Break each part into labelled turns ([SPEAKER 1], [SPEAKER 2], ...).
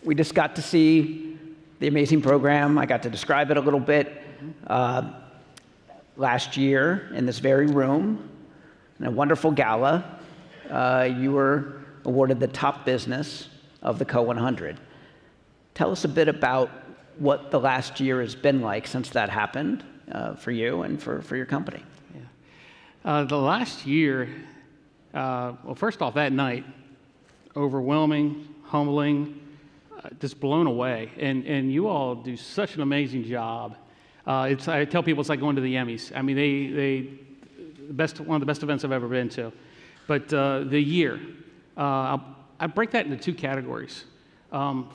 [SPEAKER 1] we just got to see the amazing program. I got to describe it a little bit last year in this very room, in a wonderful gala. You were awarded the top business of the Co-100. Tell us a bit about what the last year has been like since that happened for you and for your company.
[SPEAKER 2] Yeah. The last year, well, first off, that night, overwhelming, humbling, just blown away. And you all do such an amazing job. I tell people it's like going to the Emmys. I mean, one of the best events I've ever been to. But the year, I break that into two categories.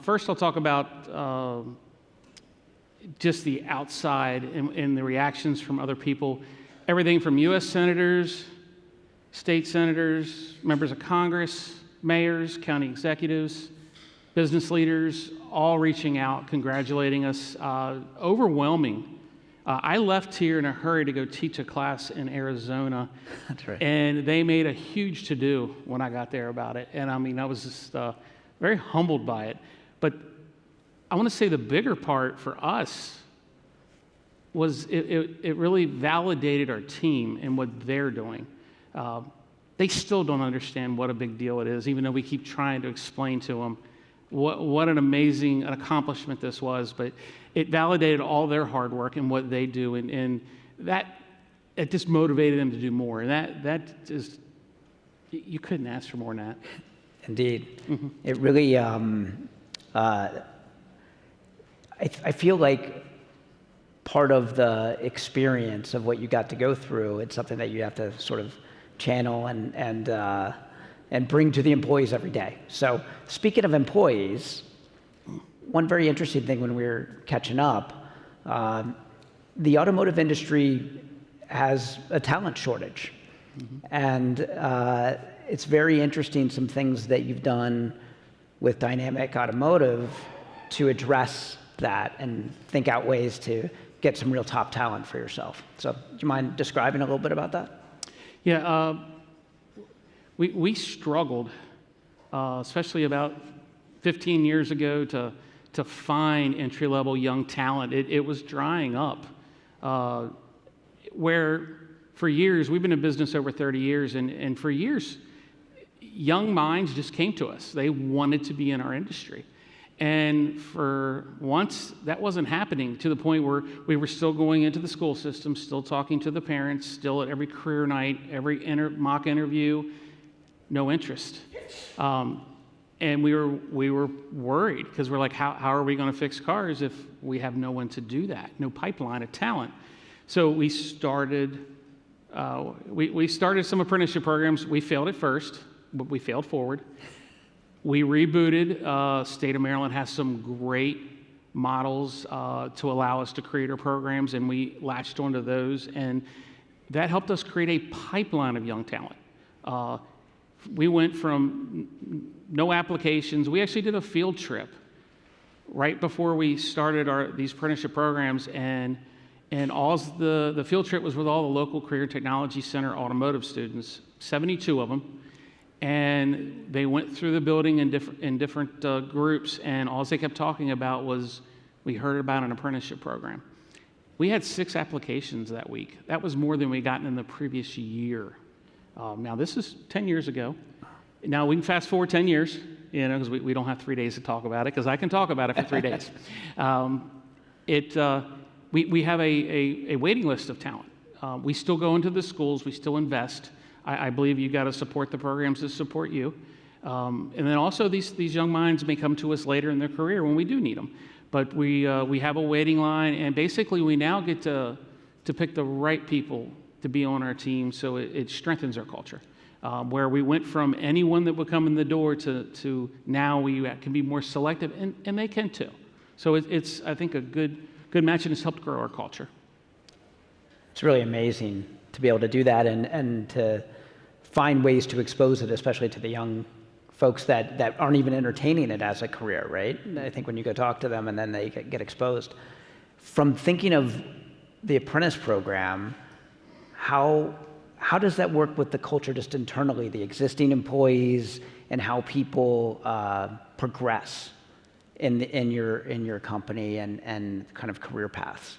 [SPEAKER 2] First, I'll talk about just the outside and the reactions from other people. Everything from U.S. senators, state senators, members of Congress, mayors, county executives, business leaders, all reaching out, congratulating us. Overwhelming. I left here in a hurry to go teach a class in Arizona.
[SPEAKER 1] That's right.
[SPEAKER 2] And they made a huge to-do when I got there about it. And I mean, I was just very humbled by it. But I want to say the bigger part for us was it really validated our team and what they're doing. They still don't understand what a big deal it is, even though we keep trying to explain to them what an amazing accomplishment this was. But it validated all their hard work and what they do, and that it just motivated them to do more. And that just, you couldn't ask for more than that.
[SPEAKER 1] Indeed. Mm-hmm. It really, I feel like part of the experience of what you got to go through, it's something that you have to sort of channel and bring to the employees every day. So speaking of employees, one very interesting thing when we were catching up, the automotive industry has a talent shortage. Mm-hmm. And it's very interesting, some things that you've done with Dynamic Automotive to address that and think out ways to get some real top talent for yourself. So do you mind describing a little bit about that?
[SPEAKER 2] Yeah, we struggled, especially about 15 years ago, to find entry-level young talent. It was drying up. Where for years, we've been in business over 30 years, and for years, young minds just came to us. They wanted to be in our industry. And for once, that wasn't happening, to the point where we were still going into the school system, still talking to the parents, still at every career night, every mock interview, no interest. And we were worried, because we're like, how are we going to fix cars if we have no one to do that, no pipeline of talent? So we started some apprenticeship programs. We failed at first, but we failed forward. We rebooted. State of Maryland has some great models to allow us to create our programs, and we latched onto those, and that helped us create a pipeline of young talent. We went from no applications. We actually did a field trip right before we started these apprenticeship programs, and all the field trip was with all the local Career Technology Center automotive students, 72 of them. And they went through the building in different groups, and all they kept talking about was, we heard about an apprenticeship program. We had 6 applications that week. That was more than we gotten in the previous year. Now, this is 10 years ago. Now, we can fast forward 10 years, because we don't have 3 days to talk about it, because I can talk about it for 3 days. We have a waiting list of talent. We still go into the schools. We still invest. I believe you got to support the programs that support you. And then also these young minds may come to us later in their career when we do need them. But we have a waiting line, and basically we now get to pick the right people to be on our team, so it strengthens our culture. Where we went from anyone that would come in the door to now we can be more selective, and they can too. So it's I think, a good match, and it's helped grow our culture.
[SPEAKER 1] It's really amazing to be able to do that and to find ways to expose it, especially to the young folks that aren't even entertaining it as a career, right? I think when you go talk to them and then they get exposed. From thinking of the apprentice program, how does that work with the culture just internally, the existing employees, and how people progress in your company and kind of career paths?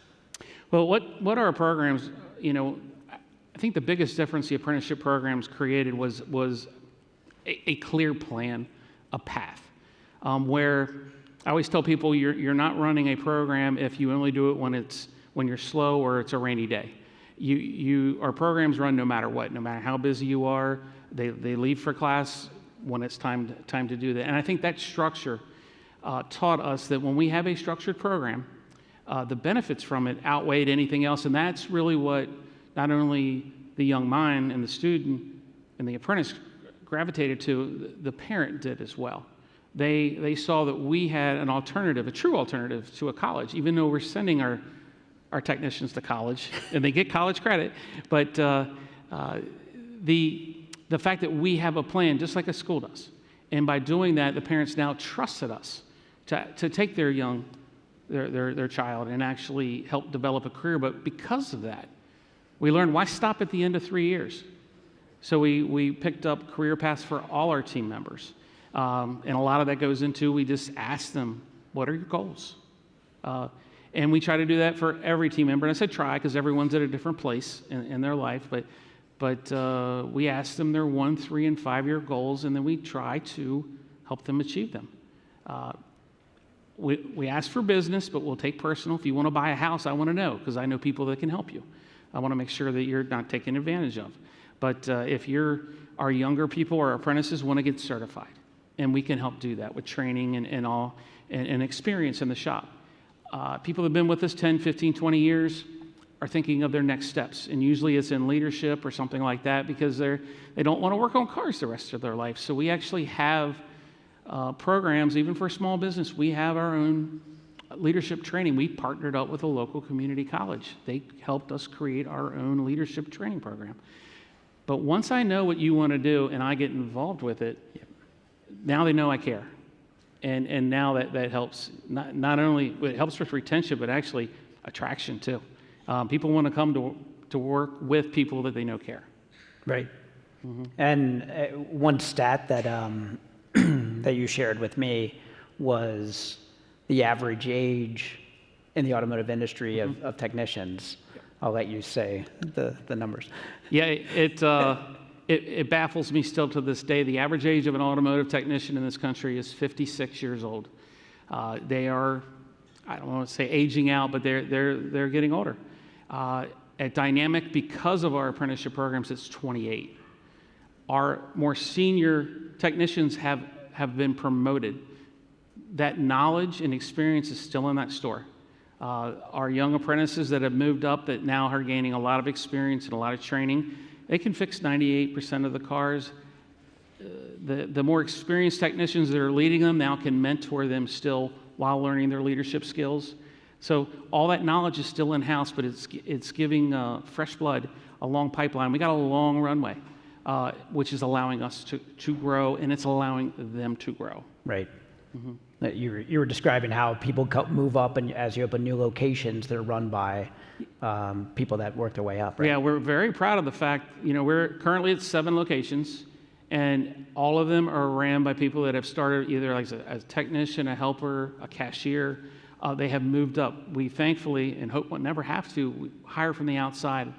[SPEAKER 2] Well, what our programs, I think the biggest difference the apprenticeship programs created was a clear plan, a path, where I always tell people you're not running a program if you only do it when you're slow or it's a rainy day. Our programs run no matter what, no matter how busy you are. They leave for class when it's time to do that. And I think that structure taught us that when we have a structured program, the benefits from it outweighed anything else. And that's really what not only the young mind and the student and the apprentice gravitated to, the parent did as well. They saw that we had an alternative, a true alternative to a college, even though we're sending our technicians to college and they get college credit. But the fact that we have a plan, just like a school does. And by doing that, the parents now trusted us to take their child and actually help develop a career. But because of that, we learned, why stop at the end of 3 years? So we picked up career paths for all our team members. And a lot of that goes into, we just ask them, what are your goals? And we try to do that for every team member. And I said try, because everyone's at a different place in their life. But we ask them their 1, 3, and 5-year goals, and then we try to help them achieve them. We ask for business, but we'll take personal. If you want to buy a house, I want to know, because I know people that can help you. I want to make sure that you're not taken advantage of. But if our younger people or apprentices want to get certified, and we can help do that with training and experience in the shop. People that have been with us 10, 15, 20 years are thinking of their next steps. And usually it's in leadership or something like that, because they don't want to work on cars the rest of their life. So we actually have programs, even for a small business. We have our own leadership training. We partnered up with a local community college. They helped us create our own leadership training program. But once I know what you want to do and I get involved with it, now they know I care. And now that helps, not only it helps with retention, but actually attraction too. People want to come to work with people that they know care.
[SPEAKER 1] Right. Mm-hmm. And one stat that that you shared with me was the average age in the automotive industry of technicians. I'll let you say the numbers.
[SPEAKER 2] Yeah, it baffles me still to this day. The average age of an automotive technician in this country is 56 years old. They are, I don't want to say aging out, but they're getting older. At Dynamic, because of our apprenticeship programs, it's 28. Our more senior technicians have been promoted. That knowledge and experience is still in that store. Our young apprentices that have moved up that now are gaining a lot of experience and a lot of training, they can fix 98% of the cars. The more experienced technicians that are leading them now can mentor them still while learning their leadership skills. So all that knowledge is still in-house, but it's giving fresh blood a long pipeline. We got a long runway, which is allowing us to grow, and it's allowing them to grow.
[SPEAKER 1] Right. Mm-hmm. You were describing how people move up, and as you open new locations, they're run by people that work their way up, right?
[SPEAKER 2] Yeah, we're very proud of the fact, we're currently at 7 locations, and all of them are ran by people that have started either as a technician, a helper, a cashier. They have moved up. We thankfully, and hope we'll never have to, hire from the outside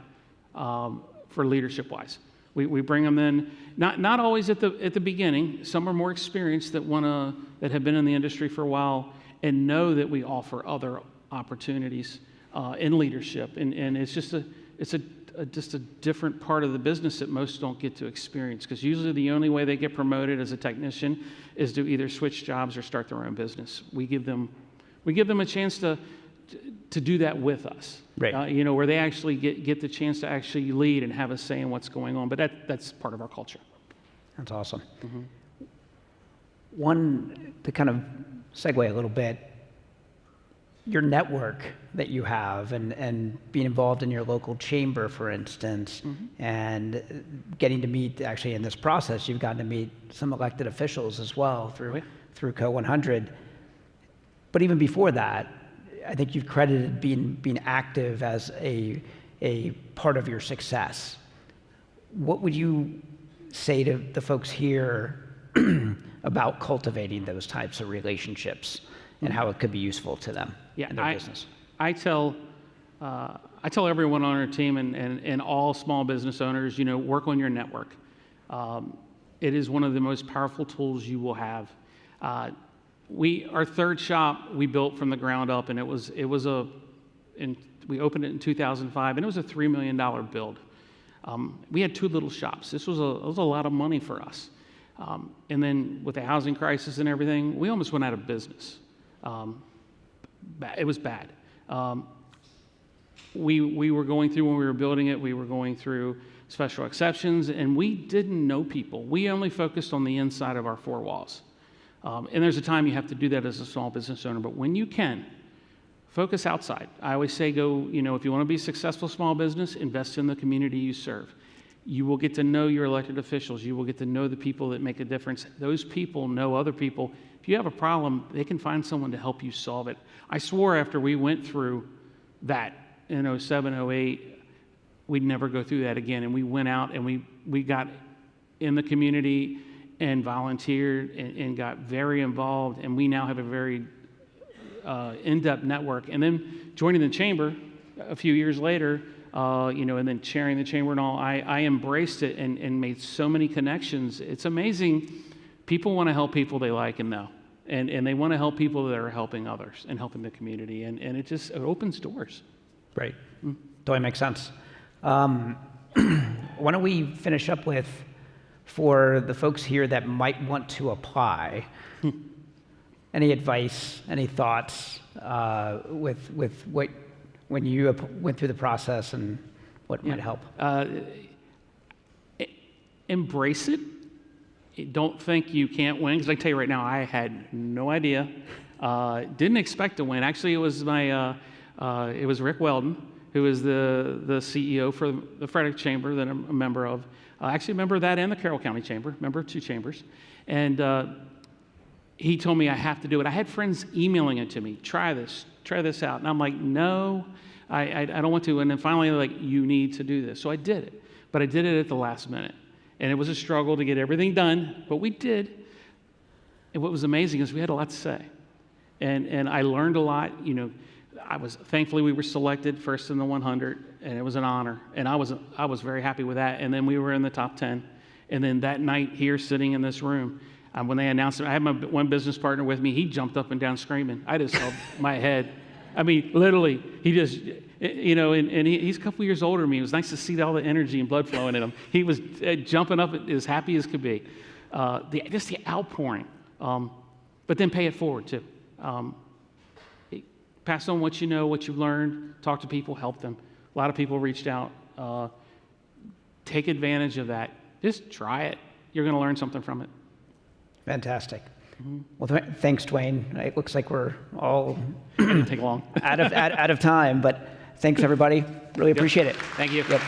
[SPEAKER 2] for leadership-wise. We bring them in, not always at the beginning. Some are more experienced that have been in the industry for a while and know that we offer other opportunities in leadership. And it's just a different part of the business that most don't get to experience, because usually the only way they get promoted as a technician is to either switch jobs or start their own business. We give them a chance to do that with us, right? Where they actually get the chance to actually lead and have a say in what's going on. But that's part of our culture.
[SPEAKER 1] That's awesome. Mm-hmm. One, to kind of segue a little bit, your network that you have and being involved in your local chamber, for instance, mm-hmm. and getting to meet, actually in this process, you've gotten to meet some elected officials as well through Co 100. But even before that, I think you've credited being active as a part of your success. What would you say to the folks here about cultivating those types of relationships and how it could be useful to them in their business.
[SPEAKER 2] I tell everyone on our team and all small business owners, work on your network. It is one of the most powerful tools you will have. Our third shop we built from the ground up, and we opened it in 2005, and it was a $3 million build. We had 2 little shops. This was a lot of money for us. And then with the housing crisis and everything, we almost went out of business. It was bad. We were going through, when we were building it, we were going through special exceptions, and we didn't know people. We only focused on the inside of our 4 walls. And there's a time you have to do that as a small business owner, but when you can, focus outside. I always say if you want to be a successful small business, invest in the community you serve. You will get to know your elected officials. You will get to know the people that make a difference. Those people know other people. If you have a problem, they can find someone to help you solve it. I swore after we went through that in 07, 08, we'd never go through that again. And we went out and we got in the community and volunteered and got very involved. And we now have a very in-depth network. And then joining the chamber a few years later, and then chairing the chamber and all, I embraced it and made so many connections. It's amazing. People want to help people they like and know. And they want to help people that are helping others and helping the community. And it opens doors.
[SPEAKER 1] Great. Totally makes sense. Why don't we finish up with, for the folks here that might want to apply, any advice, any thoughts with what, when you went through the process and what might help?
[SPEAKER 2] Embrace it. Don't think you can't win, because I tell you right now, I had no idea. Didn't expect to win. Actually, it was it was Rick Weldon, who is the CEO for the Frederick Chamber that I'm a member of. Actually, a member of that and the Carroll County Chamber, member of 2 chambers. And he told me I have to do it. I had friends emailing it to me, try this out. And I'm like, no, I don't want to. And then finally, like, you need to do this. So I did it. But I did it at the last minute. And it was a struggle to get everything done, but we did. And what was amazing is we had a lot to say. And I learned a lot. Thankfully we were selected first in the 100, and it was an honor. And I was very happy with that. And then we were in the top 10. And then that night here, sitting in this room, when they announced it, I had my one business partner with me. He jumped up and down screaming. I just held my head. I mean, literally, he just, and he's a couple years older than me. It was nice to see all the energy and blood flowing in him. He was jumping up as happy as could be. Just the outpouring. But then pay it forward, too. Pass on what you know, what you've learned, talk to people, help them. A lot of people reached out. Take advantage of that. Just try it. You're going to learn something from it.
[SPEAKER 1] Fantastic. Well, thanks, Dwayne. It looks like we're all
[SPEAKER 2] Take long.
[SPEAKER 1] out of time, but thanks, everybody. Really appreciate it.
[SPEAKER 2] Thank you.
[SPEAKER 1] Yep.